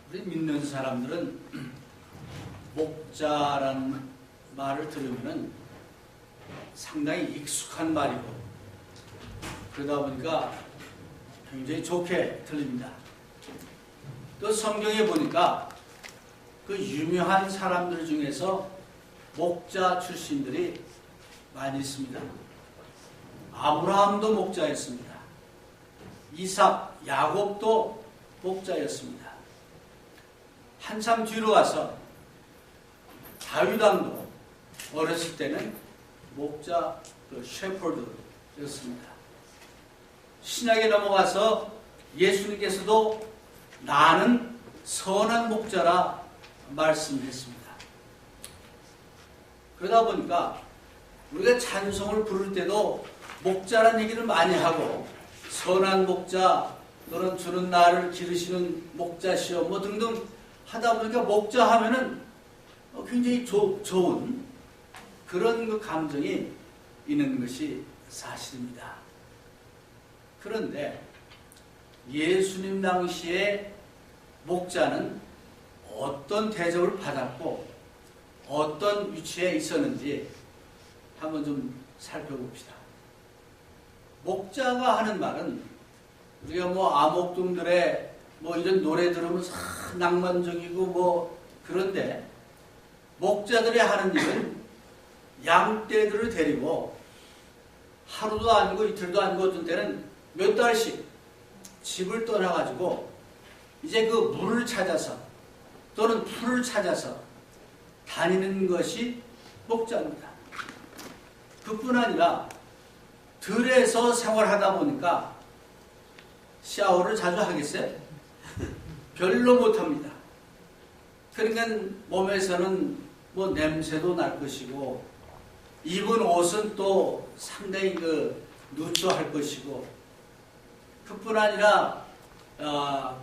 우리 믿는 사람들은 목자라는 말을 들으면 상당히 익숙한 말이고 그러다 보니까 굉장히 좋게 들립니다. 또 성경에 보니까 그 유명한 사람들 중에서 목자 출신들이 많이 있습니다. 아브라함도 목자였습니다. 이삭, 야곱도 목자였습니다. 한참 뒤로 가서 다윗 왕도 어렸을 때는 목자, 셰퍼드였습니다. 신약에 넘어가서 예수님께서도 나는 선한 목자라 말씀했습니다. 그러다 보니까 우리가 찬송을 부를 때도 목자라는 얘기를 많이 하고 선한 목자 너는 주는 나를 기르시는 목자시여 뭐 등등 하다 보니까 목자 하면은 굉장히 좋은 그런 그 감정이 있는 것이 사실입니다. 그런데 예수님 당시에 목자는 어떤 대접을 받았고 어떤 위치에 있었는지 한번 좀 살펴봅시다. 목자가 하는 말은 우리가 뭐 암흑동들의 뭐 이런 노래 들으면 낭만적이고 뭐 그런데 목자들이 하는 일은 양떼들을 데리고 하루도 아니고 이틀도 아니고 어떤 때는 몇 달씩 집을 떠나가지고 이제 그 물을 찾아서 또는 풀을 찾아서 다니는 것이 목자입니다. 그뿐 아니라 들에서 생활하다 보니까 샤워를 자주 하겠어요? 별로 못합니다. 그러니까 몸에서는 뭐 냄새도 날 것이고 입은 옷은 또 상당히 누추할 것이고 그뿐 아니라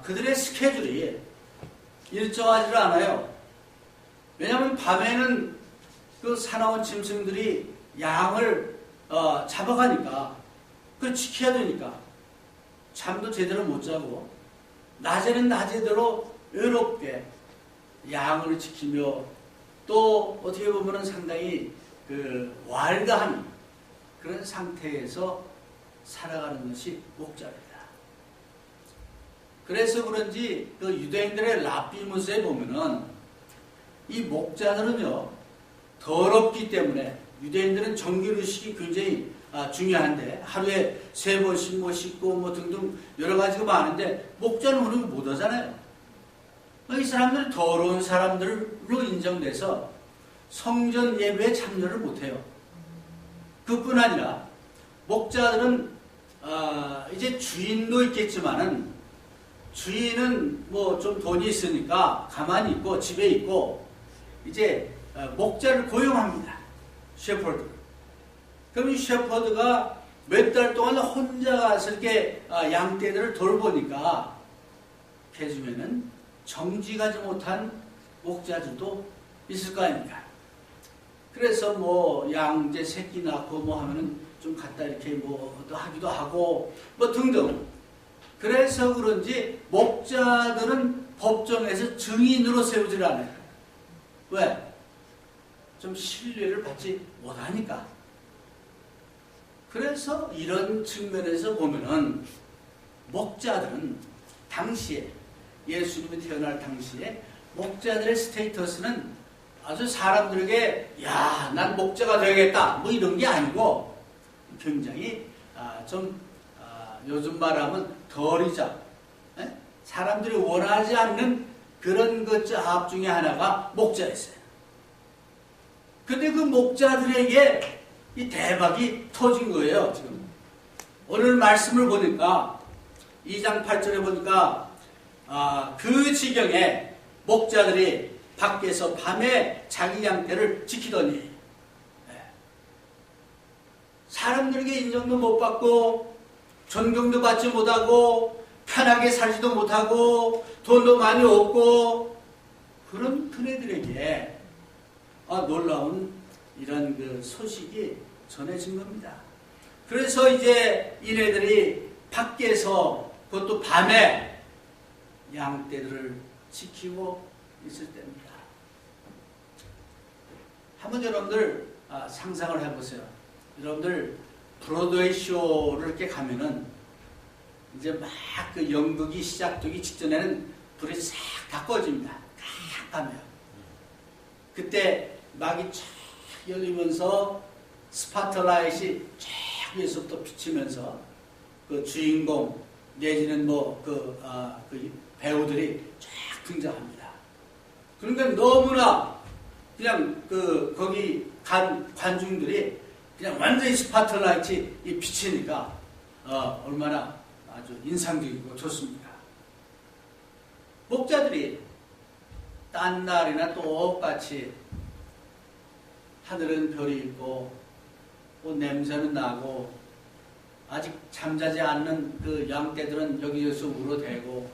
그들의 스케줄이 일정하지를 않아요. 왜냐하면 밤에는 그 사나운 짐승들이 양을 잡아가니까 그걸 지켜야 되니까 잠도 제대로 못 자고 낮에는 낮에대로 외롭게 양을 지키며 또 어떻게 보면 상당히 왈가한 그런 상태에서 살아가는 것이 목자입니다. 그래서 그런지 그 유대인들의 랍비무스에 보면은 이 목자들은요 더럽기 때문에 유대인들은 정결의식이 굉장히 중요한데 하루에 3번씩 뭐 씻고 뭐 등등 여러 가지가 많은데 목자는 그런 거 못 하잖아요. 이 사람들은 더러운 사람들로 인정돼서 성전 예배에 참여를 못해요. 그뿐 아니라 목자들은 이제 주인도 있겠지만은 주인은 뭐 좀 돈이 있으니까 가만히 있고 집에 있고 이제 목자를 고용합니다. 셰퍼드. 그럼 이 셰퍼드가 몇 달 동안 혼자 가서 이렇게 양떼들을 돌보니까 개중에는 정직하지 못한 목자들도 있을 거 아닙니까? 그래서 뭐 양제 새끼 낳고 뭐 하면은 좀 갖다 이렇게 뭐 하기도 하고 뭐 등등. 그래서 그런지 목자들은 법정에서 증인으로 세우질 않아요. 왜? 좀 신뢰를 받지 못하니까. 그래서 이런 측면에서 보면은 목자들은 당시에 예수님이 태어날 당시에 목자들의 스테이터스는 아주 사람들에게 야, 난 목자가 되겠다 뭐 이런 게 아니고 굉장히 요즘 말하면 덜이자 사람들이 원하지 않는 그런 것 잡 중에 하나가 목자였어요. 근데 그 목자들에게 이 대박이 터진 거예요. 지금 오늘 말씀을 보니까 2장 8절에 보니까 그 지경에 목자들이 밖에서 밤에 자기 양떼를 지키더니 사람들에게 인정도 못 받고 존경도 받지 못하고 편하게 살지도 못하고 돈도 많이 없고 그런 그네들에게 놀라운 이런 그 소식이 전해진 겁니다. 그래서 이제 이네들이 밖에서 그것도 밤에 양떼들을 지키고 있을 때입니다. 한번 여러분들 상상을 해보세요. 여러분들 브로드웨이 쇼를 이렇게 가면은 이제 막 그 연극이 시작되기 직전에는 불이 싹 다 꺼집니다. 깜깜해요. 그때 막이 쫙 열리면서 스파트라이트이 쫙 위에서부터 비치면서 그 주인공 내지는 그 배우들이 쫙 등장합니다. 그러니까 너무나 그냥 거기 간 관중들이 그냥 완전히 스파트라이트이 비치니까 얼마나 아주 인상적이고 좋습니다. 목자들이 딴 날이나 똑같이 하늘은 별이 있고 또 냄새는 나고 아직 잠자지 않는 그 양떼들은 여기저기서 울어대고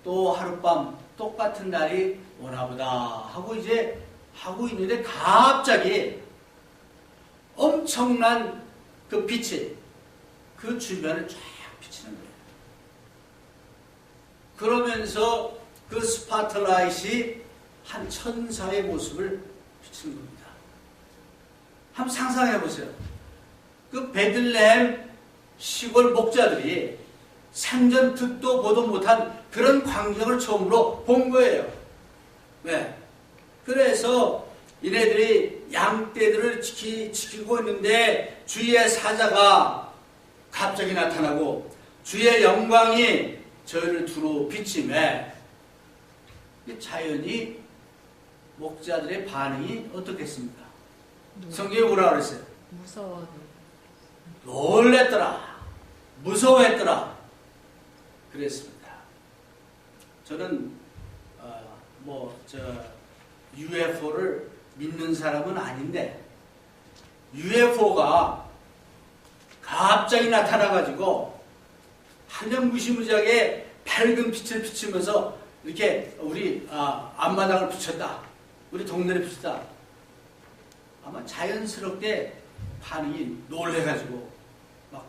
또 하룻밤 똑같은 날이 오나보다 하고 이제 하고 있는데 갑자기 엄청난 그 빛이 그 주변을 쫙 비치는 거예요. 그러면서 그 스파트라이트이 한 천사의 모습을 비치는 겁니다. 한번 상상해 보세요. 그 베들레헴 시골 목자들이 생전 듣도 보도 못한 그런 광경을 처음으로 본 거예요. 네. 그래서 이네들이 양떼들을 지키고 있는데 주의 사자가 갑자기 나타나고 주의 영광이 저희를 두루 비치매 자연히 목자들의 반응이 어떻겠습니까? 성경에 뭐라 그랬어요? 무서워. 놀랬더라. 무서워했더라. 그랬습니다. 저는 UFO를 믿는 사람은 아닌데 UFO가 갑자기 나타나가지고 하늘 무시무지하게 밝은 빛을 비치면서 이렇게 우리 앞마당을 비쳤다. 우리 동네를 비쳤다. 아마 자연스럽게 반응이 놀래가지고 막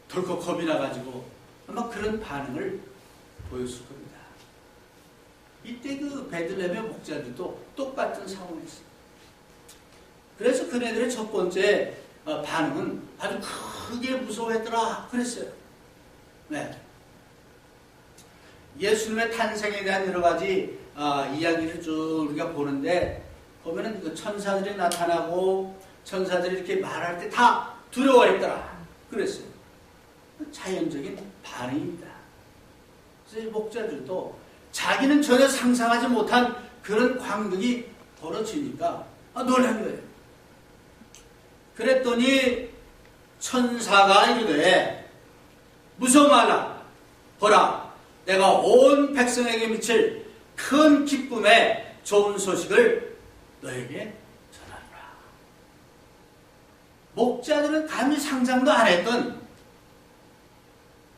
덜컥 겁이 나가지고 아마 그런 반응을 보였을 겁니다. 이때 그 베들레헴의 목자들도 똑같은 상황이었어요. 그래서 그네들의 첫 번째 반응은 아주 크게 무서워했더라 그랬어요. 네. 예수님의 탄생에 대한 여러 가지 이야기를 쭉 우리가 보는데 보면은 그 천사들이 나타나고 천사들이 이렇게 말할 때 다 두려워했더라 그랬어요. 자연적인 반응입니다. 그래서 이 목자들도 자기는 전혀 상상하지 못한 그런 광경이 벌어지니까 놀란 거예요. 그랬더니 천사가 이르되 무서워 말라. 보라, 내가 온 백성에게 미칠 큰 기쁨의 좋은 소식을 너에게 전하노라. 목자들은 감히 상상도 안 했던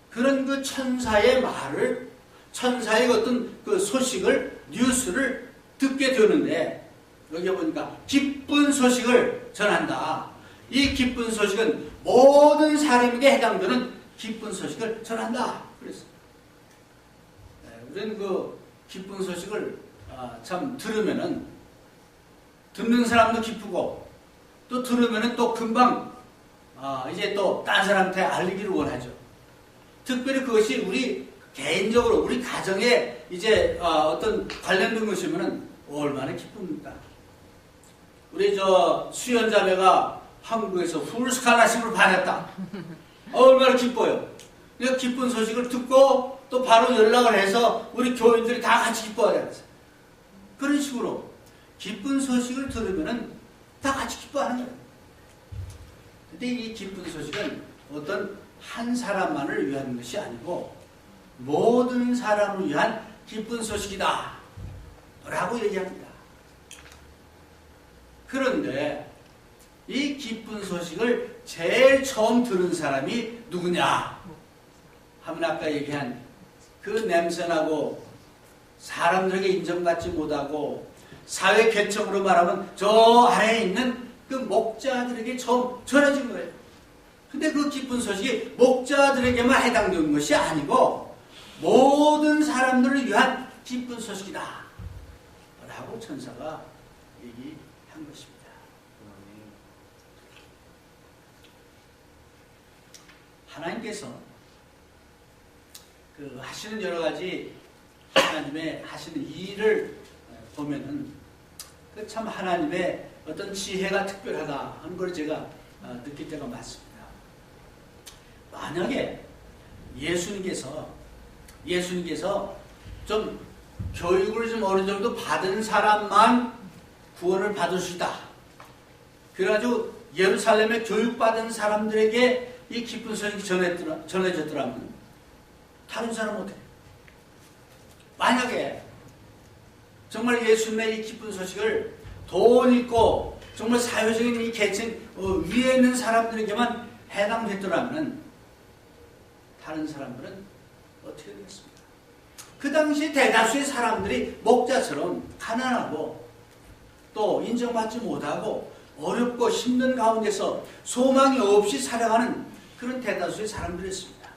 그런 그 천사의 말을, 천사의 어떤 그 소식을, 뉴스를 듣게 되는데, 여기 보니까 기쁜 소식을 전한다. 이 기쁜 소식은 모든 사람에게 해당되는 기쁜 소식을 전한다. 그랬어요. 우리는 그 기쁜 소식을 참 들으면은 듣는 사람도 기쁘고 또 들으면은 또 금방 이제 또 다른 사람한테 알리기를 원하죠. 특별히 그것이 우리 개인적으로 우리 가정에 이제 어떤 관련된 것이면은 얼마나 기쁩니까? 우리 저 수연자매가 한국에서 풀스칼라십을 받았다. 얼마나 기뻐요. 그러니까 기쁜 소식을 듣고 또 바로 연락을 해서 우리 교인들이 다 같이 기뻐하잖아요. 그런 식으로 기쁜 소식을 들으면은 다 같이 기뻐하는 거예요. 근데 이 기쁜 소식은 어떤 한 사람만을 위한 것이 아니고 모든 사람을 위한 기쁜 소식이다 라고 얘기합니다. 그런데 이 기쁜 소식을 제일 처음 들은 사람이 누구냐 하면 아까 얘기한 그 냄새나고 사람들에게 인정받지 못하고 사회 계층으로 말하면 저 아래에 있는 그 목자들에게 처음 전해진 거예요. 근데 그 기쁜 소식이 목자들에게만 해당되는 것이 아니고 모든 사람들을 위한 기쁜 소식이다 라고 천사가 얘기한 것입니다. 하나님께서 그 하시는 여러 가지 하나님의 하시는 일을 보면은 그 참 하나님의 어떤 지혜가 특별하다 하는 걸 제가 느낄 때가 많습니다. 만약에 예수님께서 좀 교육을 좀 어느 정도 받은 사람만 구원을 받을 수 있다. 그래가지고 예루살렘에 교육받은 사람들에게 이 기쁜 소식이 전해졌더라면 다른 사람은 어떻게? 만약에 정말 예수님의 이 기쁜 소식을 돈 있고 정말 사회적인 이 계층 위에 있는 사람들에게만 해당됐더라면 다른 사람들은 어떻게 되겠습니까? 그 당시 대다수의 사람들이 목자처럼 가난하고 또 인정받지 못하고 어렵고 힘든 가운데서 소망이 없이 살아가는 그런 대다수의 사람들이었습니다.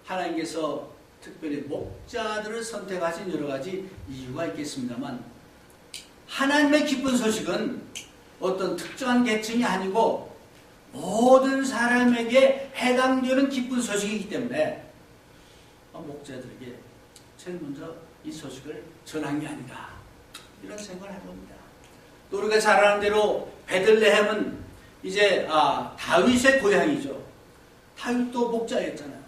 하나님께서 특별히 목자들을 선택하신 여러 가지 이유가 있겠습니다만 하나님의 기쁜 소식은 어떤 특정한 계층이 아니고 모든 사람에게 해당되는 기쁜 소식이기 때문에 목자들에게 제일 먼저 이 소식을 전한 게 아닌가 이런 생각을 해봅니다. 또 우리가 잘 아는 대로 베들레헴은 이제 다윗의 고향이죠. 다윗도 목자였잖아요.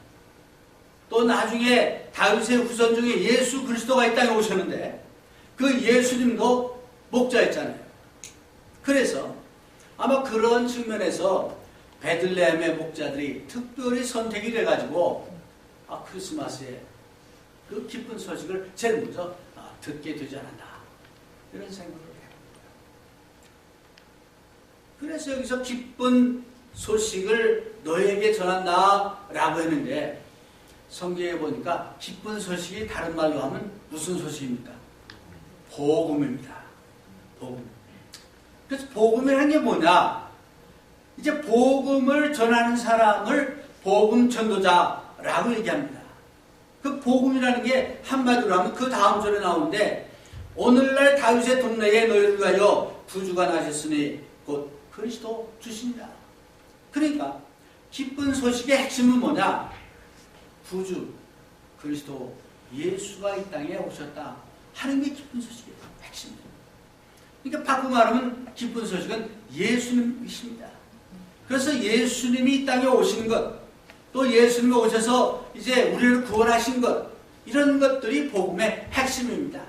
또 나중에 다윗의 후손 중에 예수 그리스도가 이 땅에 오셨는데 그 예수님도 목자였잖아요. 그래서 아마 그런 측면에서 베들레헴의 목자들이 특별히 선택이 돼가지고 크리스마스에 그 기쁜 소식을 제일 먼저 듣게 되지 않았나 이런 생각을 해봅니다. 그래서 여기서 기쁜 소식을 너에게 전한다 라고 했는데 성경에 보니까 기쁜 소식이 다른 말로 하면 무슨 소식입니까? 복음입니다. 복음. 그래서 복음이라는 게 뭐냐? 이제 복음을 전하는 사람을 복음 전도자라고 얘기합니다. 그 복음이라는 게 한마디로 하면 그 다음 절에 나오는데 오늘날 다윗의 동네에 너희를 위하여 구주가 나셨으니 곧 그리스도 주시니라. 그러니까 기쁜 소식의 핵심은 뭐냐? 구주 그리스도 예수가 이 땅에 오셨다 하는 게 기쁜 소식이에요. 핵심이에요. 그러니까 바꾸고 말하면 기쁜 소식은 예수님이십니다. 그래서 예수님이 이 땅에 오신 것, 또 예수님이 오셔서 이제 우리를 구원하신 것, 이런 것들이 복음의 핵심입니다.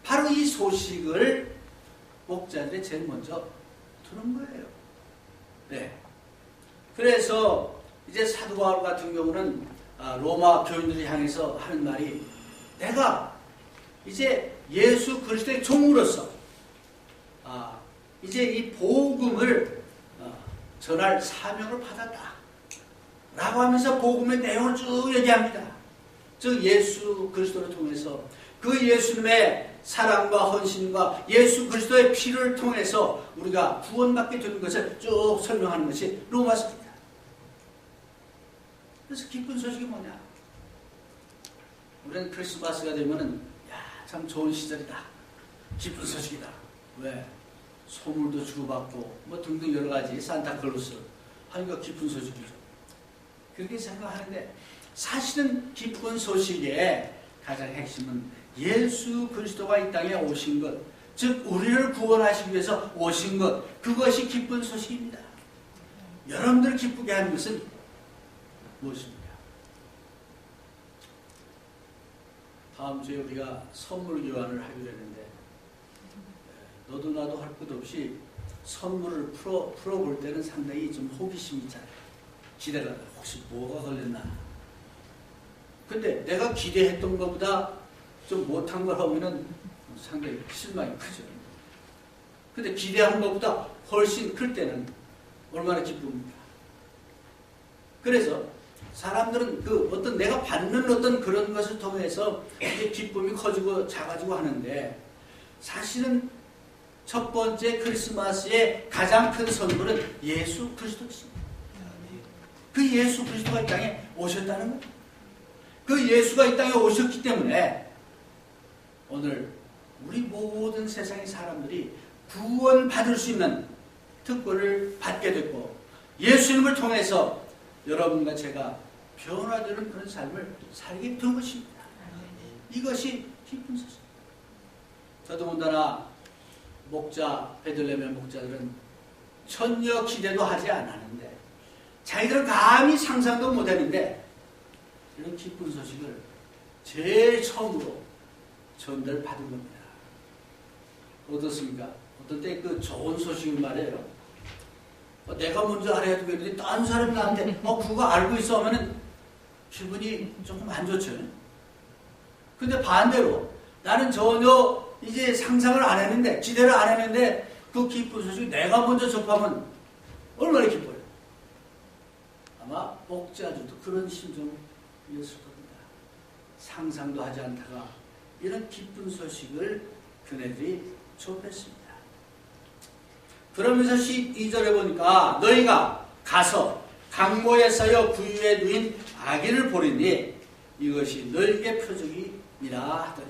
바로 이 소식을 목자들이 제일 먼저 들은 거예요. 네. 그래서 이제 사도 바울 같은 경우는 로마 교인들을 향해서 하는 말이 내가 이제 예수 그리스도의 종으로서 이제 이 복음을 전할 사명을 받았다 라고 하면서 복음의 내용을 쭉 얘기합니다. 즉 예수 그리스도를 통해서 그 예수님의 사랑과 헌신과 예수 그리스도의 피를 통해서 우리가 구원받게 되는 것을 쭉 설명하는 것이 로마서입니다. 그래서 기쁜 소식이 뭐냐? 우리는 크리스마스가 되면은 참 좋은 시절이다. 기쁜 소식이다. 왜? 소물도 주고받고 뭐 등등 여러 가지 산타클로스 하니까 기쁜 소식이죠. 그렇게 생각하는데 사실은 기쁜 소식의 가장 핵심은 예수 그리스도가 이 땅에 오신 것, 즉 우리를 구원하시기 위해서 오신 것, 그것이 기쁜 소식입니다. 여러분들을 기쁘게 하는 것은 무엇입니까? 다음 주에 우리가 선물 교환을 하기로 했는데 너도 나도 할 것 없이 선물을 풀어볼 때는 상당히 좀 호기심이 있잖아요. 기대가 혹시 뭐가 걸렸나. 근데 내가 기대했던 것보다 좀 못한 걸 하면은 상당히 실망이 크죠. 근데 기대한 것보다 훨씬 클 때는 얼마나 기쁩니까? 그래서 사람들은 그 어떤 내가 받는 어떤 그런 것을 통해서 이제 기쁨이 커지고 작아지고 하는데 사실은 첫 번째 크리스마스의 가장 큰 선물은 예수 그리스도입니다. 그 예수 그리스도가 이 땅에 오셨다는 것. 그 예수가 이 땅에 오셨기 때문에 오늘 우리 모든 세상의 사람들이 구원받을 수 있는 특권을 받게 됐고 예수님을 통해서 여러분과 제가 변화되는 그런 삶을 살게 된 것입니다. 이것이 기쁜 소식. 더더군다나 베들레헴의 목자들은 전혀 기대도 하지 않았는데 자기들은 감히 상상도 못했는데 이런 기쁜 소식을 제일 처음으로 전달받은 겁니다. 어떻습니까? 어떤 때 그 좋은 소식은 말이에요. 내가 먼저 알아야 되겠는데 다른 사람이 나한테 그거 알고 있어 하면은 기분이 조금 안 좋죠. 근데 반대로 나는 전혀 이제 상상을 안 했는데 기대를 안 했는데 그 기쁜 소식을 내가 먼저 접하면 얼마나 기뻐요. 아마 목자들도 그런 심정이었을 겁니다. 상상도 하지 않다가 이런 기쁜 소식을 그네들이 접했습니다. 그러면서 12절에 보니까 너희가 가서 강모에 쌓여 구유에 누인 아기를 보리니 이것이 너희에게 표적이니라 하더니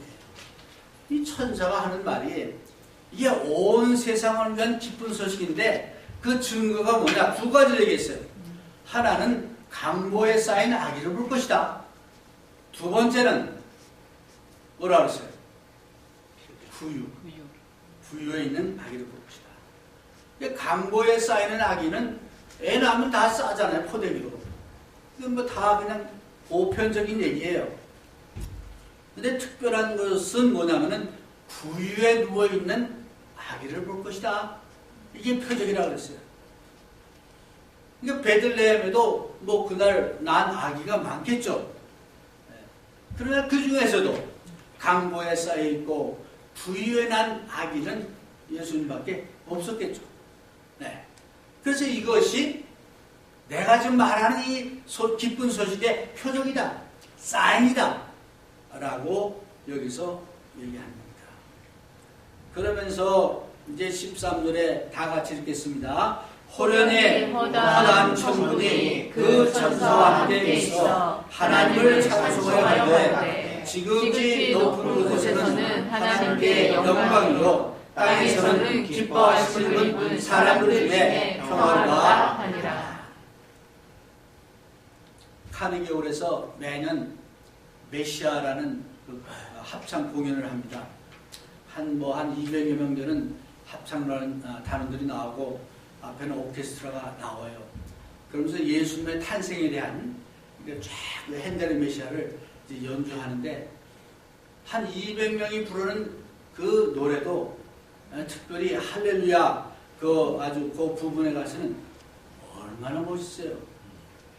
이 천사가 하는 말이 이게 온 세상을 위한 기쁜 소식인데 그 증거가 뭐냐? 두 가지를 얘기했어요. 하나는 강모에 쌓인 아기를 볼 것이다. 두 번째는 뭐라 그랬어요? 구유에 있는 아기를 볼 것이다. 강보에 쌓이는 아기는 애 낳으면 다 싸잖아요. 포대기로. 이건 뭐 다 그냥 보편적인 얘기예요. 근데 특별한 것은 뭐냐면은 구유에 누워있는 아기를 볼 것이다. 이게 표적이라고 그랬어요. 그러니까 베들레헴에도 뭐 그날 난 아기가 많겠죠. 그러나 그 중에서도 강보에 쌓여있고 구유에 난 아기는 예수님밖에 없었겠죠. 네. 그래서 이것이 내가 지금 말하는 이 기쁜 소식의 표적이다. 사인이다. 라고 여기서 얘기합니다. 그러면서 이제 13절에 다 같이 읽겠습니다. 호련의 허다한 천군이 그 천사와 함께 있어 하나님을 찬송하여 지극히 높은 곳에서는 하나님께 영광이요 땅에서는 기뻐하심을 입은 사람들 중에 평화가 하니라. 카네기홀에서 매년 메시아라는 그 합창 공연을 합니다. 한 200여 명 되는 합창 단원들이 나오고 앞에는 오케스트라가 나와요. 그러면서 예수님의 탄생에 대한 쫙 핸델의 메시아를 이제 연주하는데 한 200명이 부르는 그 노래도 특별히 할렐루야 아주 그 부분에 가서는 얼마나 멋있어요.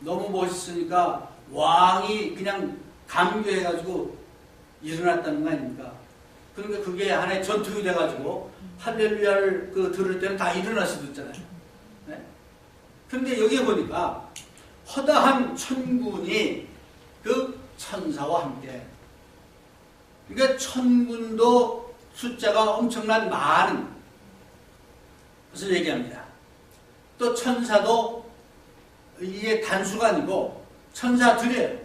너무 멋있으니까 왕이 그냥 감격해가지고 일어났다는 거 아닙니까? 그러니까 그게 하나의 전투기 돼가지고 할렐루야를 들을 때는 다 일어날 수도 있잖아요. 네? 그런데 여기 보니까 허다한 천군이 그 천사와 함께, 그러니까 천군도 숫자가 엄청난 많은 것을 얘기합니다. 또 천사도 이게 단수가 아니고 천사들이에요.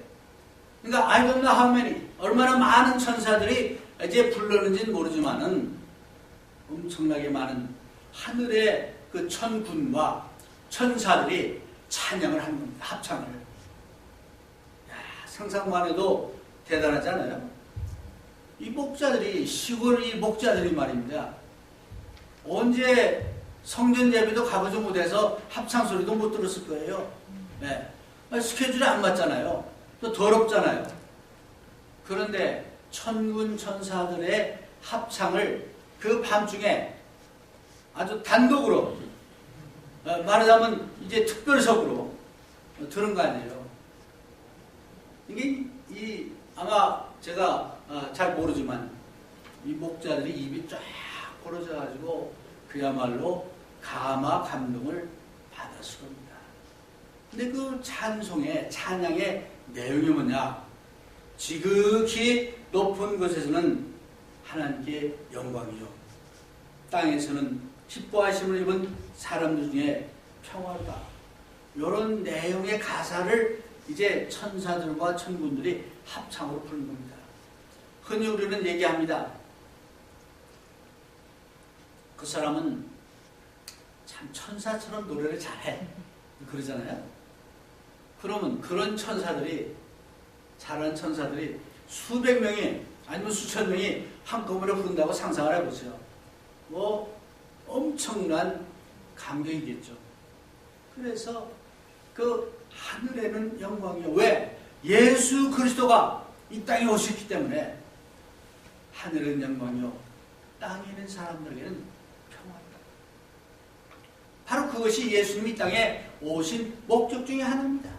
그러니까 I don't know how many, 얼마나 많은 천사들이 이제 불렀는지는 모르지만은 엄청나게 많은 하늘의 그 천군과 천사들이 찬양을 하는 겁니다. 합창을. 야, 상상만 해도 대단하지 않아요? 이 목자들이, 시골 이 목자들이 말입니다. 언제 성전 예배도 가보지 못해서 합창 소리도 못 들었을 거예요. 네. 스케줄이 안 맞잖아요. 또 더럽잖아요. 그런데 천군 천사들의 합창을 그 밤중에 아주 단독으로, 말하자면 이제 특별석으로 들은 거 아니에요. 이게 아마 제가 잘 모르지만 이 목자들이 입이 쫙 벌어져가지고 그야말로 감화 감동을 받았을 겁니다. 근데 그 찬양의 내용이 뭐냐? 지극히 높은 곳에서는 하나님께 영광이요, 땅에서는 기뻐하심을 입은 사람들 중에 평화로다. 이런 내용의 가사를 이제 천사들과 천군들이 합창으로 부르는 겁니다. 흔히 우리는 얘기합니다. 그 사람은 참 천사처럼 노래를 잘해. 그러잖아요. 그러면 그런 천사들이, 잘하는 천사들이 수백 명이 아니면 수천 명이 한꺼번에 부른다고 상상을 해보세요. 뭐 엄청난 감격이겠죠. 그래서 그 하늘에는 영광이요. 왜? 예수 그리스도가 이 땅에 오셨기 때문에 하늘은 영광이요, 땅에 있는 사람들에게는 평화다. 바로 그것이 예수님이 이 땅에 오신 목적 중에 하나입니다.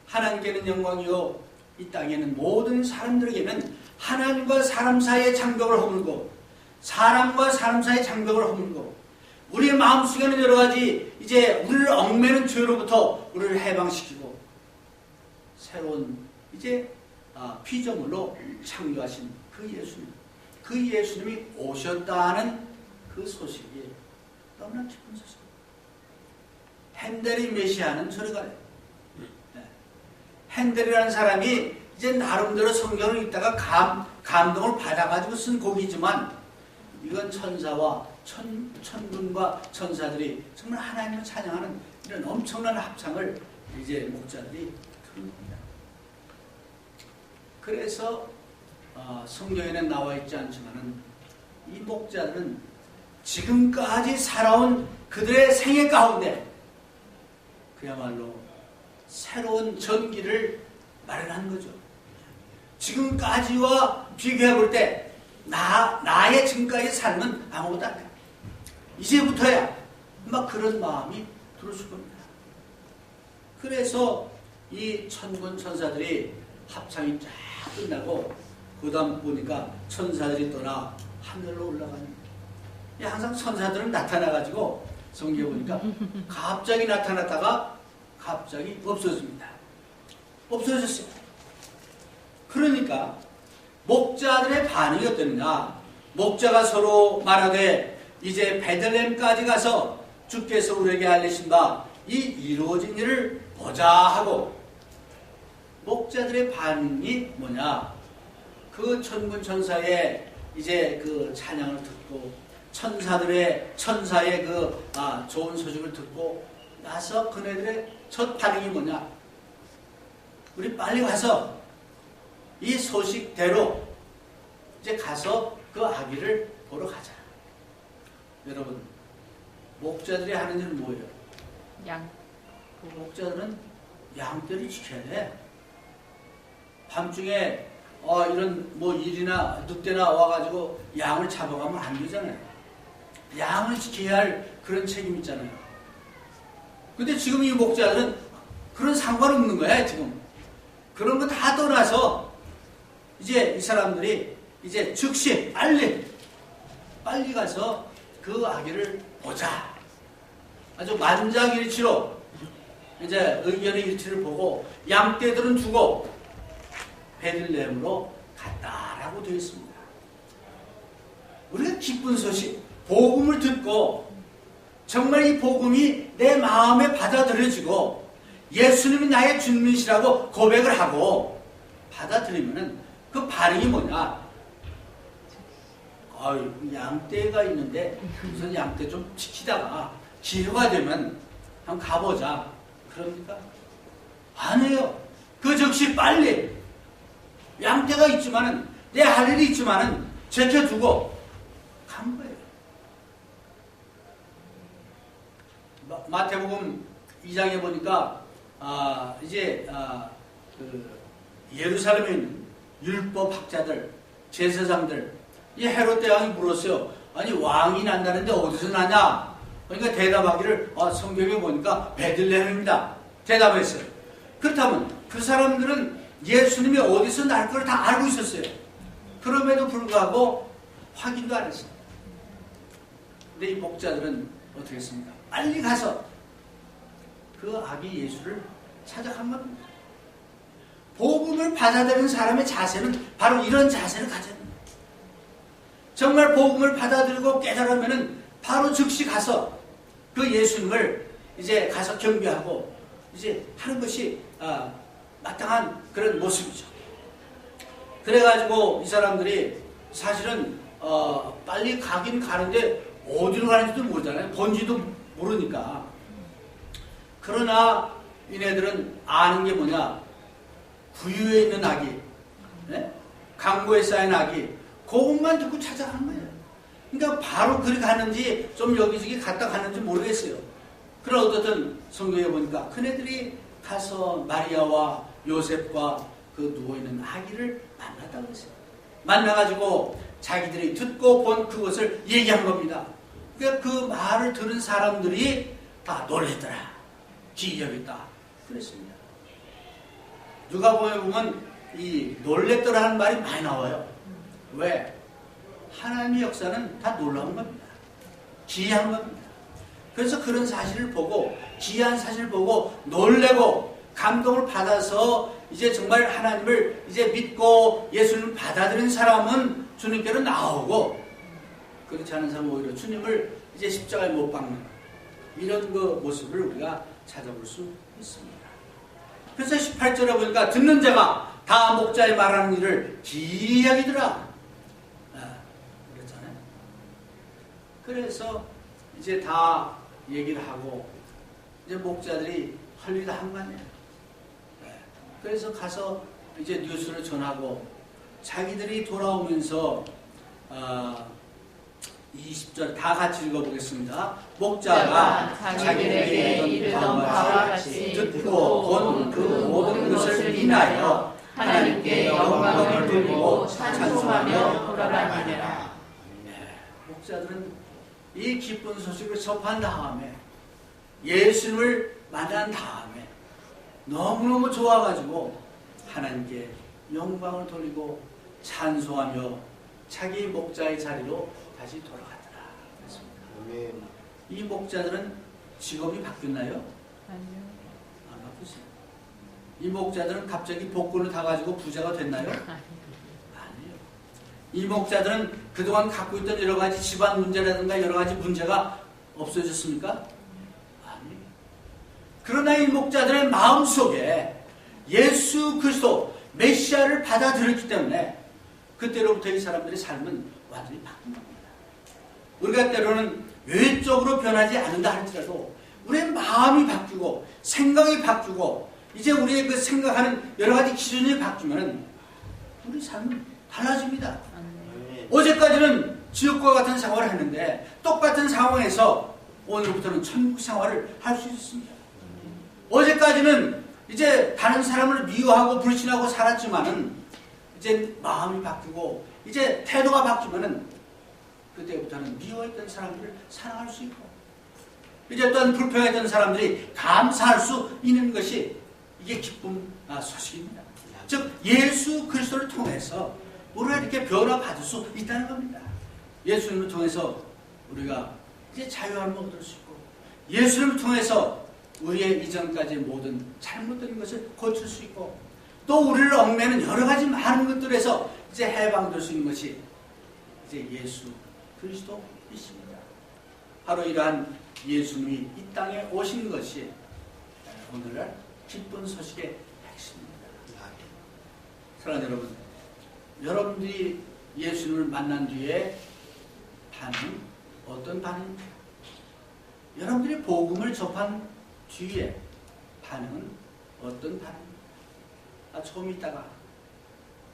하나님께는 영광이요, 이 땅에는 모든 사람들에게는 하나님과 사람 사이의 장벽을 허물고, 사람과 사람 사이의 장벽을 허물고, 우리의 마음속에는 여러 가지 이제 우리를 얽매는 죄로부터 우리를 해방시키고, 새로운 이제 피조물로 창조하신 그 예수님이 오셨다는 그 소식이 너무나 기쁜 소식입니다. 핸델이 메시아는 저리가 해요. 핸델이라는 사람이 이제 나름대로 성경을 읽다가 감동을 받아가지고 쓴 곡이지만, 이건 천사와 천군과 천사들이 정말 하나님을 찬양하는 이런 엄청난 합창을 이제 목자들이 부르는 겁니다. 그래서 성경에는 나와 있지 않지만은 이 목자들은 지금까지 살아온 그들의 생애 가운데 그야말로 새로운 전기를 마련한 거죠. 지금까지와 비교해 볼 때 나의 지금까지 삶은 아무것도 안 돼. 이제부터야 막 그런 마음이 들었을 겁니다. 그래서 이 천군 천사들이 합창이 쫙 끝나고 그 다음 보니까 천사들이 떠나 하늘로 올라가는 거예요. 항상 천사들은 나타나가지고 성경에 보니까 갑자기 나타났다가 갑자기 없어집니다. 없어졌어요. 그러니까 목자들의 반응이 어땠느냐. 목자가 서로 말하되 이제 베들레헴까지 가서 주께서 우리에게 알리신 바 이 이루어진 일을 보자 하고, 목자들의 반응이 뭐냐. 그 천군 천사의 이제 그 찬양을 듣고 천사의 그 좋은 소식을 듣고 나서 그네들의 첫 반응이 뭐냐. 우리 빨리 가서 이 소식대로 이제 가서 그 아기를 보러 가자. 여러분, 목자들이 하는 일은 뭐예요? 목자들은 양떼를 지켜야 돼. 밤중에 이런 뭐 일이나 늑대나 와가지고 양을 잡아가면 안 되잖아요. 양을 지켜야 할 그런 책임이 있잖아요. 근데 지금 이 목자들은 그런 상관없는 거야. 지금 그런 거 다 떠나서 이제 이 사람들이 이제 즉시 빨리 가서 그 아기를 보자. 아주 만장일치로 이제 의견의 일치를 보고 양떼들은 두고 베들레헴으로 갔다라고 되어 있습니다. 우리가 기쁜 소식, 복음을 듣고 정말 이 복음이 내 마음에 받아들여지고 예수님이 나의 주님이시라고 고백을 하고 받아들이면은 그 반응이 뭐냐? 양떼가 있는데 우선 양떼 좀 지키다가 기회가 되면 한번 가보자. 그럽니까? 아니에요. 그 즉시 빨리 양떼가 있지만은 내 할 일이 있지만은 제껴두고 간 거예요. 마태복음 2장에 보니까 그 예루살렘에 있는 율법학자들, 제사장들, 이 헤롯 대왕이 물었어요. 아니 왕이 난다는데 어디서 나냐? 그러니까 대답하기를 성경에 보니까 베들레헴입니다. 대답했어요. 그렇다면 그 사람들은 예수님이 어디서 날 걸 다 알고 있었어요. 그럼에도 불구하고 확인도 안 했어요. 근데 이 목자들은 어떻게 했습니까? 빨리 가서 그 아기 예수를 찾아간 겁니다. 복음을 받아들이는 사람의 자세는 바로 이런 자세를 가져야 합니다. 정말 복음을 받아들이고 깨달으면은 바로 즉시 가서 그 예수님을 이제 가서 경배하고 이제 하는 것이 마땅한 그런 모습이죠. 그래가지고 이 사람들이 사실은 빨리 가긴 가는데 어디로 가는지도 모르잖아요. 본지도 모르니까. 그러나 이네들은 아는 게 뭐냐? 구유에 있는 아기, 네? 강고에 쌓인 아기, 그것만 듣고 찾아간 거예요. 그러니까 바로 그리 갔는지 좀 여기저기 갔다 갔는지 모르겠어요. 그러나 어쨌든 성경에 보니까 그네들이 가서 마리아와 요셉과 그 누워있는 아기를 만났다고 했어요. 만나가지고 자기들이 듣고 본 그것을 얘기한 겁니다. 그러니까 그 말을 들은 사람들이 다 놀랬더라. 기이하겠다. 그랬습니다. 누가복음에 보면 이 놀랬더라 하는 말이 많이 나와요. 왜? 하나님의 역사는 다 놀라운 겁니다. 기이한 겁니다. 그래서 그런 사실을 보고, 기이한 사실을 보고 놀래고 감동을 받아서 이제 정말 하나님을 이제 믿고 예수님을 받아들인 사람은 주님께로 나오고, 그렇지 않은 사람은 오히려 주님을 이제 십자가에 못 박는 이런 그 모습을 우리가 찾아볼 수 있습니다. 그래서 18절에 보니까 듣는 자가 다 목자의 말하는 일을 기이하게 들으라. 그랬잖아요. 그래서 이제 다 얘기를 하고 이제 목자들이 할 일을 한 거 아니에요. 그래서 가서 이제 뉴스를 전하고 자기들이 돌아오면서 20절 다 같이 읽어보겠습니다. 목자가 자기들에게 이르던 바와 같이 듣고 본 그 모든 것을 인하여 하나님께 영광을 돌리고 찬송하며 돌아다니니라. 목자들은 이 기쁜 소식을 접한 다음에 예수님을 만난 다음에 너무너무 좋아가지고 하나님께 영광을 돌리고 찬송하며 자기 목자의 자리로 다시 돌아가더라. 그랬습니다. 이 목자들은 직업이 바뀌었나요? 아니요. 안 바뀌었어요. 이 목자들은 갑자기 복권을 타가지고 부자가 됐나요? 아니에요. 이 목자들은 그동안 갖고 있던 여러 가지 집안 문제라든가 여러 가지 문제가 없어졌습니까? 아니에요. 그러나 이 목자들의 마음속에 예수 그리스도 메시아를 받아들였기 때문에 그때로부터 이 사람들의 삶은 완전히 바뀐 겁니다. 우리가 때로는 외적으로 변하지 않는다 할지라도 우리의 마음이 바뀌고 생각이 바뀌고 이제 우리의 그 생각하는 여러 가지 기준이 바뀌면 우리 삶은 달라집니다. 어제까지는 지옥과 같은 생활을 했는데 똑같은 상황에서 오늘부터는 천국 생활을 할 수 있습니다. 어제까지는 이제 다른 사람을 미워하고 불신하고 살았지만은 이제 마음이 바뀌고 이제 태도가 바뀌면은 그때부터는 미워했던 사람들을 사랑할 수 있고 이제 또한 불평했던 사람들이 감사할 수 있는 것이 이게 기쁨 소식입니다. 즉 예수 그리스도를 통해서 우리가 이렇게 변화받을 수 있다는 겁니다. 예수님을 통해서 우리가 이제 자유함을 얻을 수 있고 예수님을 통해서 우리의 이전까지의 모든 잘못된 것을 고칠 수 있고 또 우리를 얽매는 여러 가지 많은 것들에서 이제 해방될 수 있는 것이 이제 예수 그리스도이십니다. 바로 이러한 예수님이 이 땅에 오신 것이 오늘날 기쁜 소식의 핵심입니다. 사랑하는 여러분, 여러분들이 예수님을 만난 뒤에 반응 어떤 반응입니까? 여러분들이 복음을 접한 뒤에 반응은 어떤 반응입니까? 처음 있다가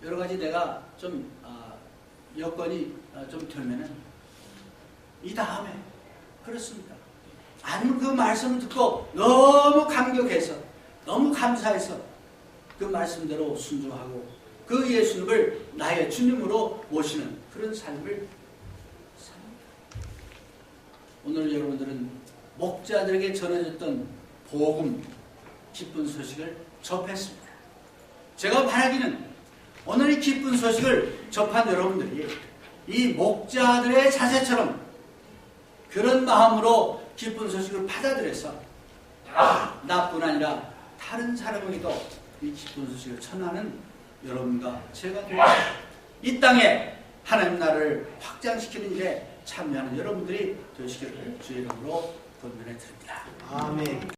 여러 가지 내가 좀 여건이 좀 되면은 이 다음에 그렇습니다. 아니면 그 말씀을 듣고 너무 감격해서 너무 감사해서 그 말씀대로 순종하고 그 예수님을 나의 주님으로 모시는 그런 삶을 삽니다. 오늘 여러분들은 목자들에게 전해졌던 복음, 기쁜 소식을 접했습니다. 제가 바라기는 오늘 이 기쁜 소식을 접한 여러분들이 이 목자들의 자세처럼 그런 마음으로 기쁜 소식을 받아들여서 나뿐 아니라 다른 사람에게도 이 기쁜 소식을 전하는 여러분과 제가 되어 이 땅에 하나님 나라를 확장시키는 일에 참여하는 여러분들이 되시기를 주의 이름으로 권면해 드립니다. 아멘.